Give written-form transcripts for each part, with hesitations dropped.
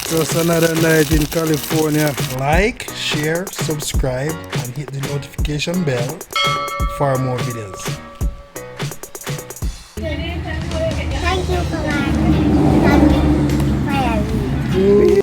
Just another night in California. Like, share, subscribe, and hit the notification bell for more videos. Thank you for watching Fire.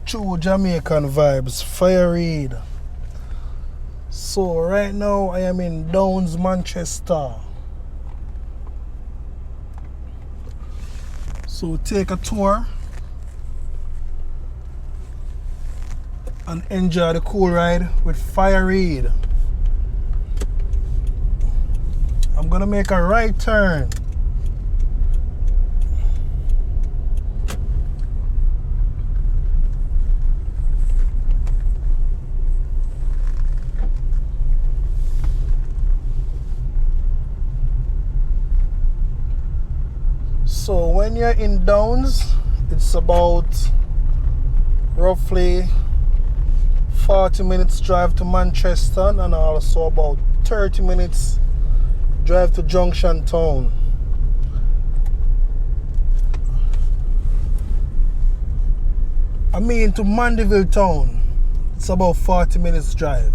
True Jamaican vibes, Fire Reid. So right now I am in Downs, Manchester. So take a tour and enjoy the cool ride with Fire Reid. I'm gonna make a right turn. So when you're in Downs, it's about roughly 40 minutes drive to Manchester and also about 30 minutes drive to Junction Town. I mean to Mandeville Town, it's about 40 minutes drive.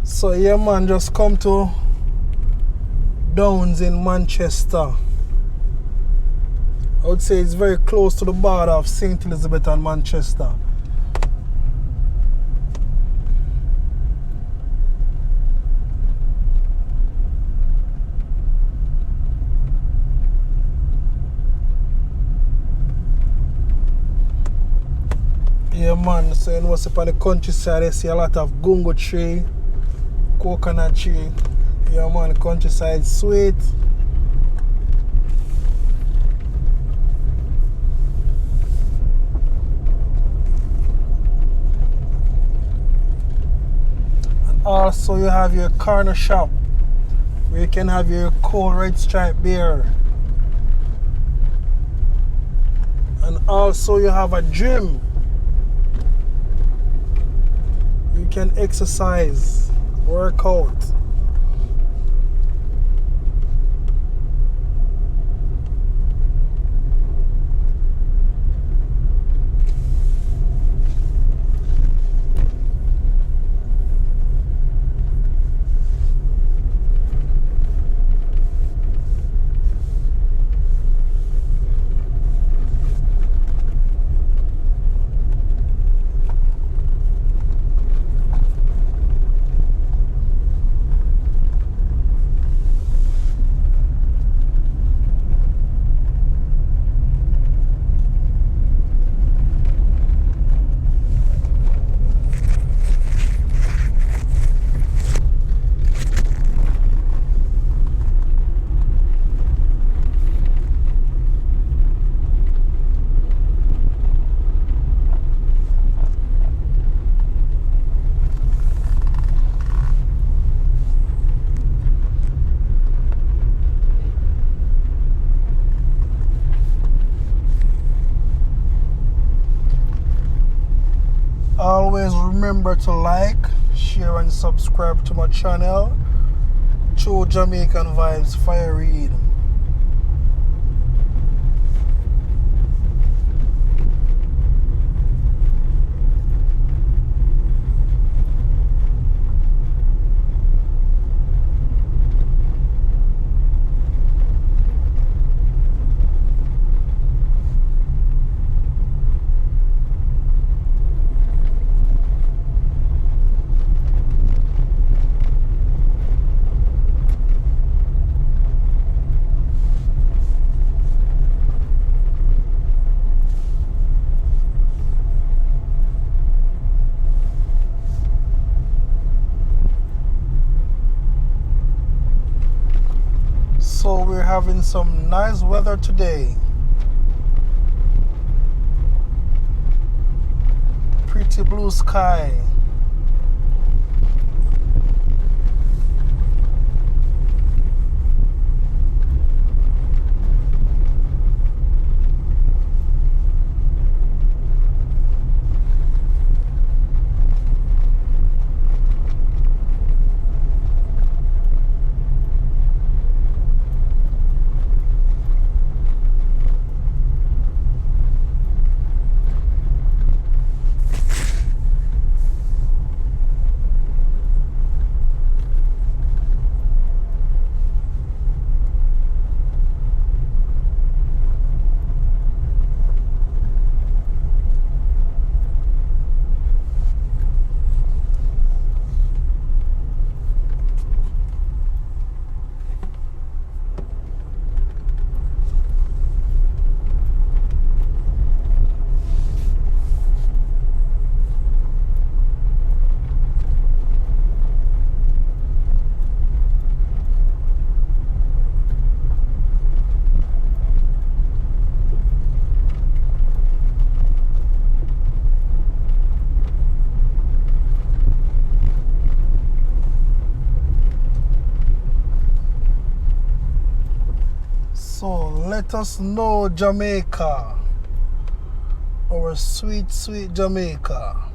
So yeah man, just come to Downs in Manchester. I would say it's very close to the border of St. Elizabeth and Manchester. Yeah man, so you know what's up on the countryside, I see a lot of gungo tree, coconut tree. Yeah man, the countryside sweet. And also you have your corner shop where you can have your cold red stripe beer. And also you have a gym. You can exercise, work out. Always remember to like, share and subscribe to my channel. True Jamaican Vibes, Fire Reid. having some nice weather today. Pretty blue sky. So let us know Jamaica, our sweet, sweet Jamaica.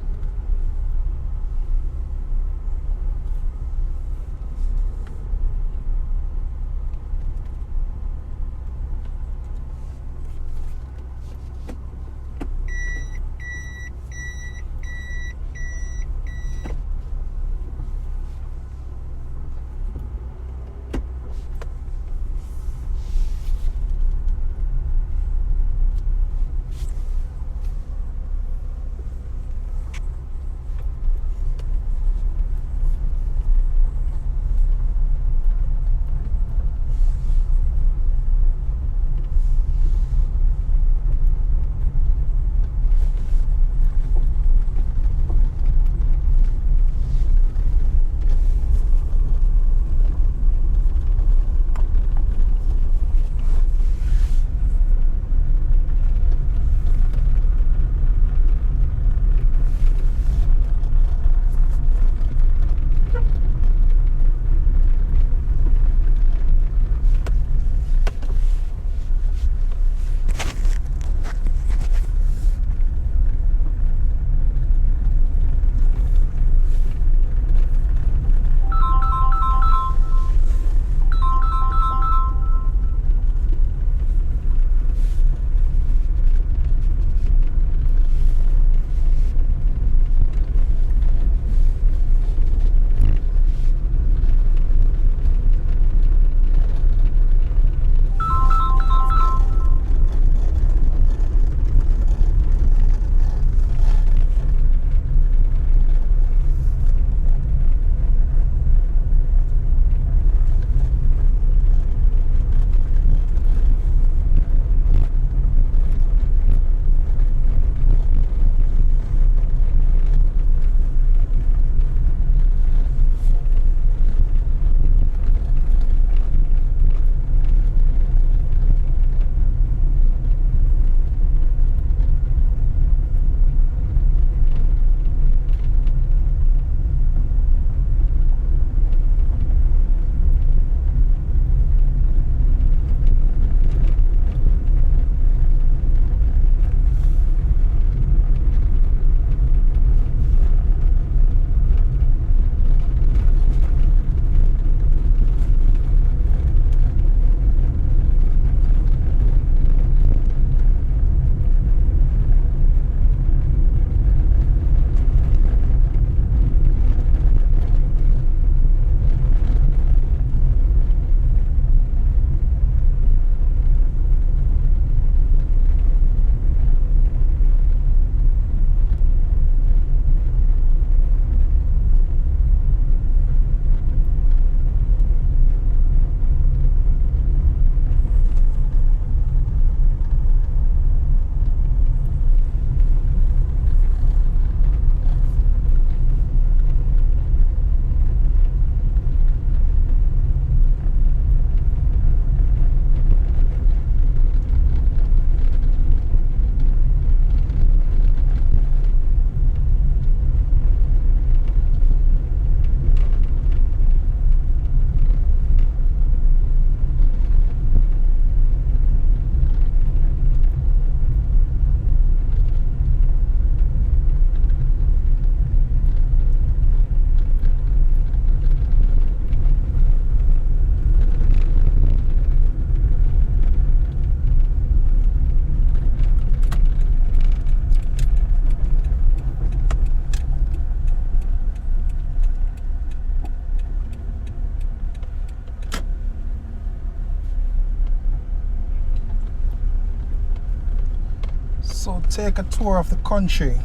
take a tour of the country.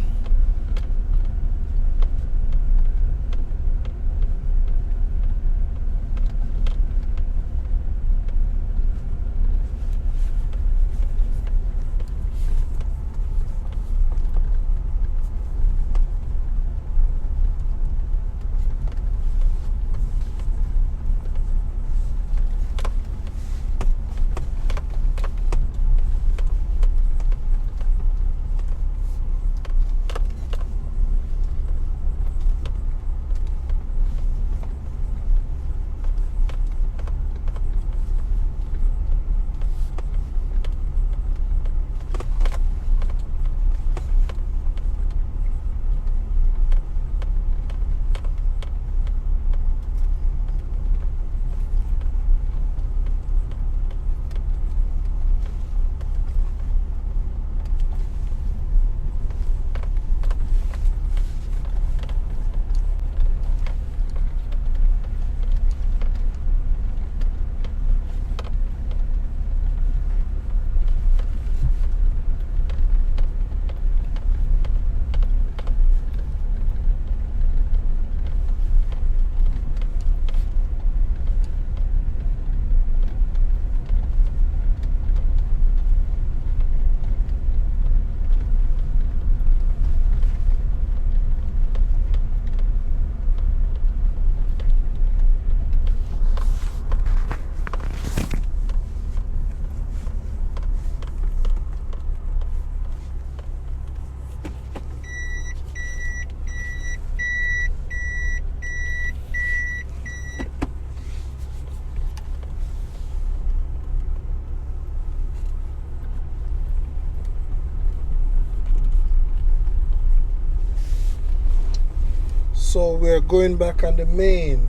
So we're going back on the main.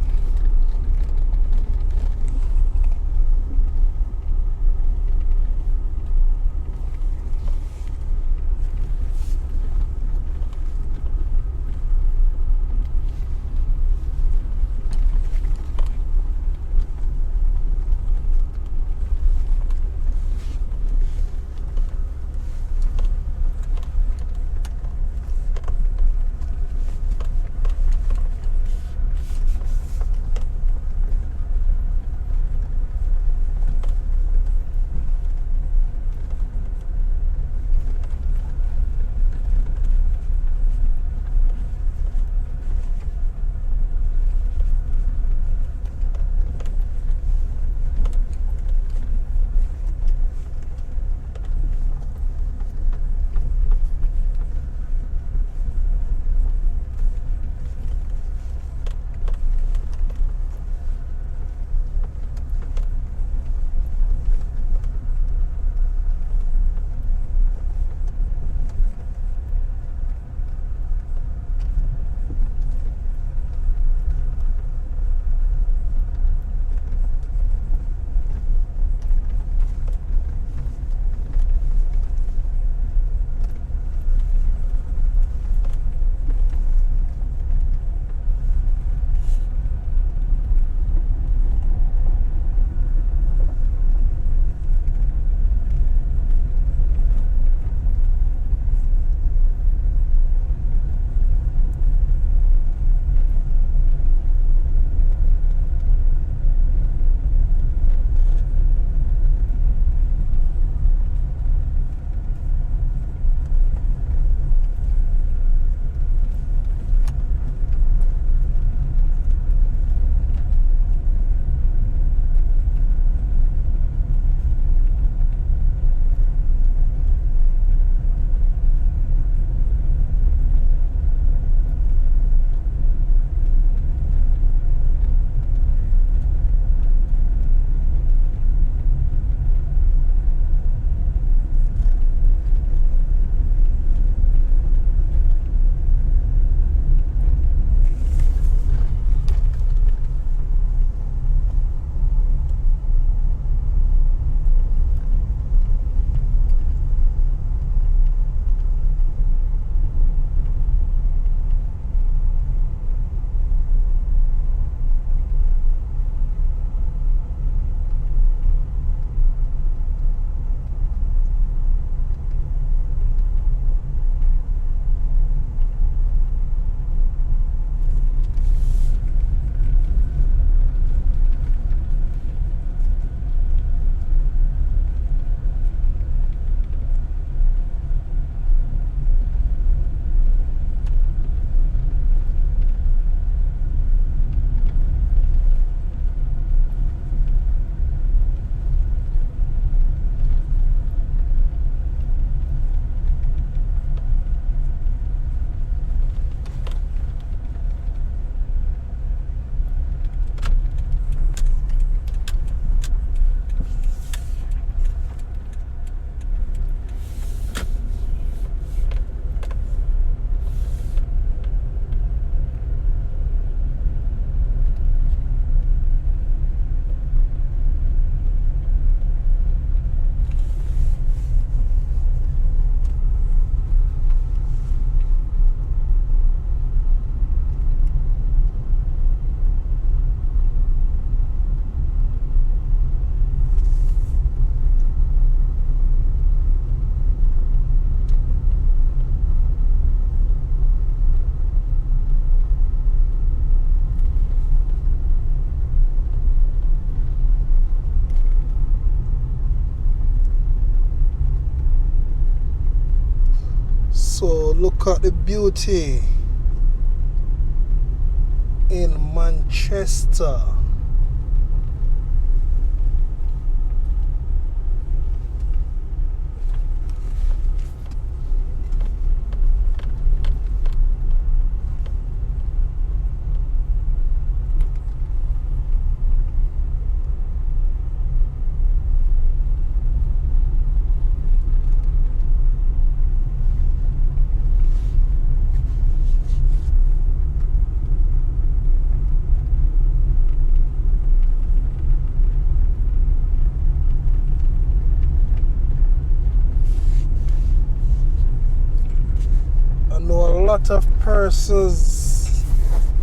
Look at the beauty in Manchester. I know a lot of persons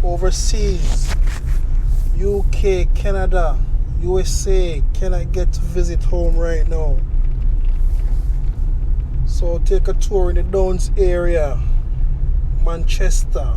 overseas, UK, Canada, USA, cannot get to visit home right now. So take a tour in the Downs area, Manchester.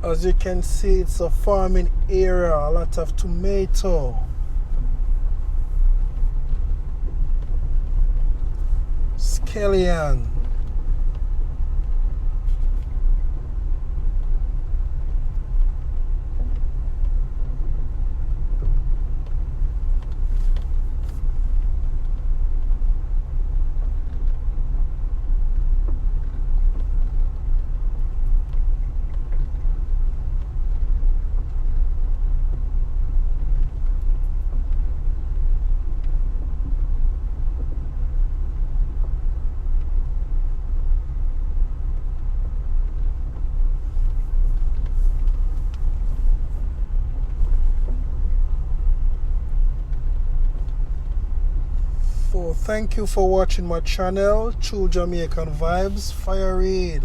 As you can see, it's a farming area, a lot of tomato. Scallion. So thank you for watching my channel, True Jamaican Vibes Fire Reid.